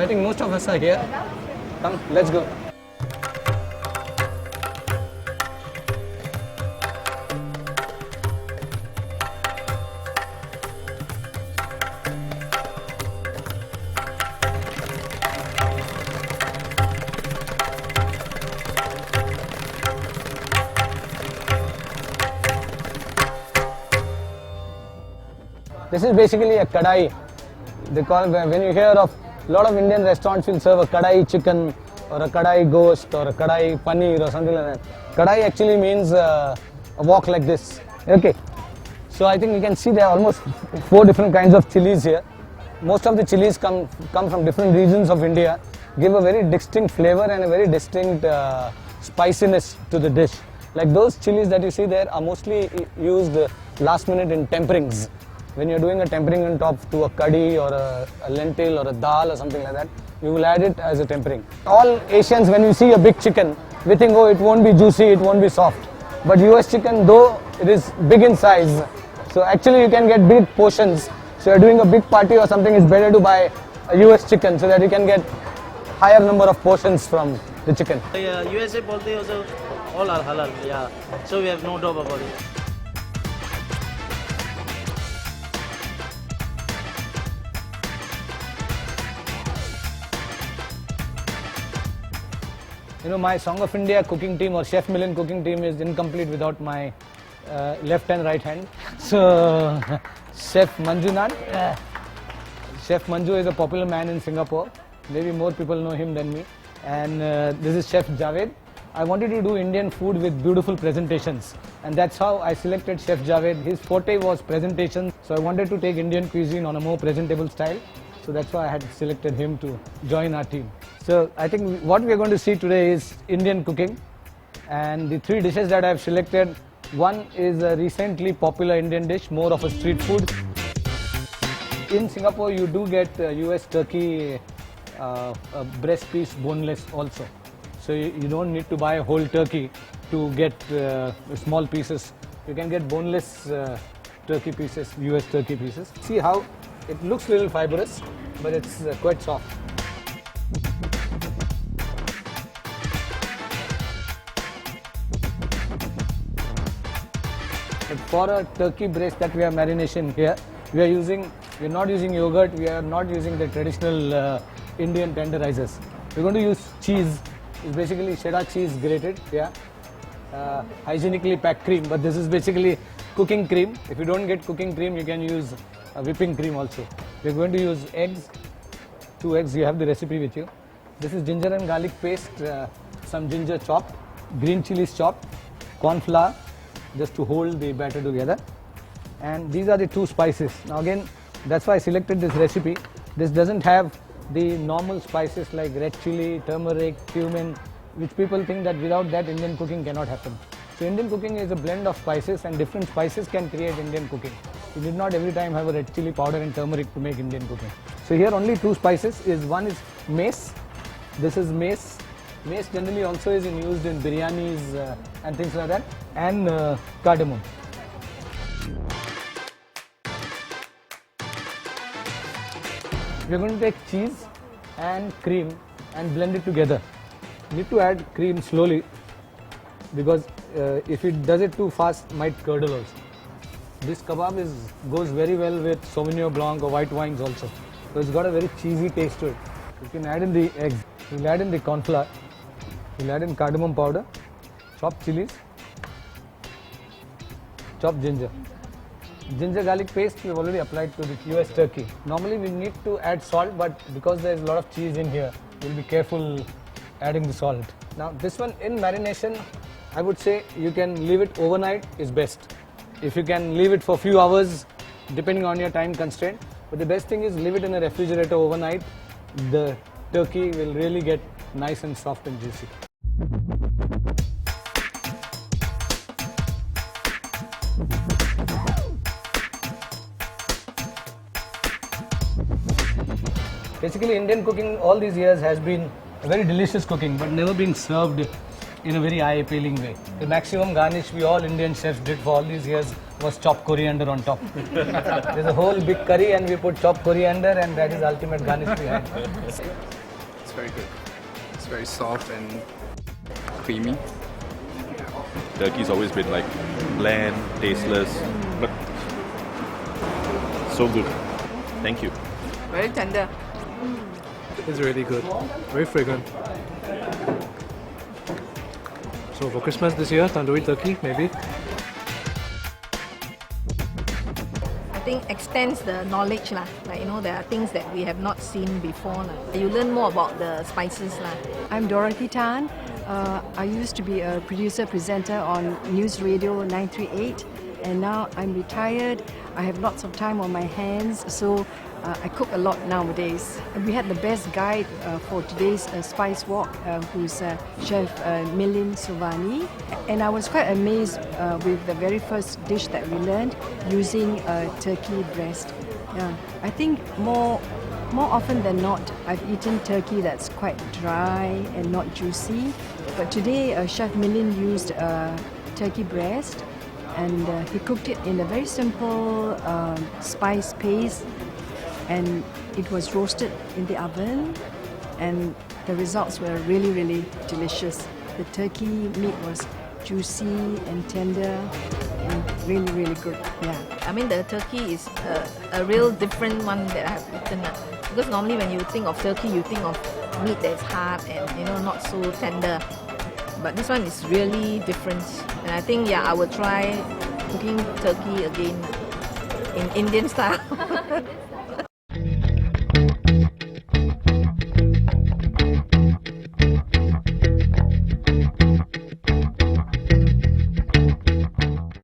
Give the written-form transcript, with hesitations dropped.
So I think most of us are here. Come, let's go. This is basically a kadai. They call, when you hear of a lot of Indian restaurants will serve a kadai chicken or a kadai ghost or a kadai paneer or something like that. Kadai actually means a wok like this. Okay. So I think you can see there are almost 4 different kinds of chilies here. Most of the chilies come from different regions of India, give a very distinct flavor and a very distinct spiciness to the dish. Like those chilies that you see there are mostly used last minute in temperings. When you're doing a tempering on top to a curry or a lentil or a dal or something like that, you will add it as a tempering. All Asians, when we see a big chicken, we think, oh, it won't be juicy, it won't be soft. But US chicken, though it is big in size, so actually you can get big portions. So you're doing a big party or something, it's better to buy a US chicken so that you can get higher number of portions from the chicken. USA poultry also all are halal, yeah. So we have no doubt about it. You know, my Song of India cooking team or Chef Milind cooking team is incomplete without my left and right hand. So, Chef Manjunath. Chef Manju is a popular man in Singapore. Maybe more people know him than me. And this is Chef Javed. I wanted to do Indian food with beautiful presentations. And that's how I selected Chef Javed. His forte was presentation. So I wanted to take Indian cuisine on a more presentable style. So that's why I had selected him to join our team. So I think what we are going to see today is Indian cooking, and the 3 dishes that I have selected, one is a recently popular Indian dish, more of a street food. In Singapore you do get US turkey breast piece boneless also. So you don't need to buy a whole turkey to get small pieces. You can get boneless turkey pieces, US turkey pieces. See how it looks a little fibrous, but it's quite soft. But for a turkey breast that we have marination here, we are not using yogurt, we are not using the traditional Indian tenderizers. We're going to use cheese. It's basically cheddar cheese grated, yeah. Hygienically packed cream, but this is basically cooking cream. If you don't get cooking cream, you can use whipping cream also. We're going to use eggs, 2 eggs, you have the recipe with you. This is ginger and garlic paste, some ginger chopped, green chilies chopped, corn flour, just to hold the batter together. And these are the 2 spices. Now again, that's why I selected this recipe. This doesn't have the normal spices like red chili, turmeric, cumin, which people think that without that Indian cooking cannot happen. So Indian cooking is a blend of spices, and different spices can create Indian cooking. You did not every time have a red chili powder and turmeric to make Indian cooking. So here only 2 spices. One is mace. This is mace. Mace generally also is used in biryanis and things like that, and cardamom. We are going to take cheese and cream and blend it together. You need to add cream slowly, because if it does it too fast, it might curdle also. This kebab goes very well with Sauvignon Blanc or white wines also. So it's got a very cheesy taste to it. You can add in the eggs, you'll add in the corn flour, you'll add in cardamom powder, chopped chilies, chopped ginger. Ginger garlic paste we have already applied to the US turkey. Normally we need to add salt, but because there is a lot of cheese in here, we'll be careful adding the salt. Now this one in marination, I would say you can leave it overnight is best. If you can leave it for a few hours, depending on your time constraint, but the best thing is leave it in a refrigerator overnight. The turkey will really get nice and soft and juicy. Basically, Indian cooking all these years has been a very delicious cooking, but never been served in a very eye-appealing way. The maximum garnish we all Indian chefs did for all these years was chopped coriander on top. There's a whole big curry and we put chopped coriander and that is ultimate garnish behind. It's very good. It's very soft and creamy. Turkey's always been like bland, tasteless, but so good. Thank you. Very tender. It's really good. Very fragrant. So for Christmas this year, tandoori turkey maybe. I think extends the knowledge lah. Like there are things that we have not seen before lah. You learn more about the spices lah. I'm Dorothy Tan. I used to be a producer presenter on News Radio 938 and now I'm retired. I have lots of time on my hands, so I cook a lot nowadays. We had the best guide for today's Spice Walk, who's Chef Milind Sovani. And I was quite amazed with the very first dish that we learned, using turkey breast. Yeah, I think more often than not, I've eaten turkey that's quite dry and not juicy. But today, Chef Milind used turkey breast, and he cooked it in a very simple spice paste, and it was roasted in the oven, and the results were really, really delicious. The turkey meat was juicy and tender and really, really good. Yeah. I mean, the turkey is a real different one that I have eaten. Because normally when you think of turkey, you think of meat that's hard and not so tender. But this one is really different. And I think, I will try cooking turkey again in Indian style.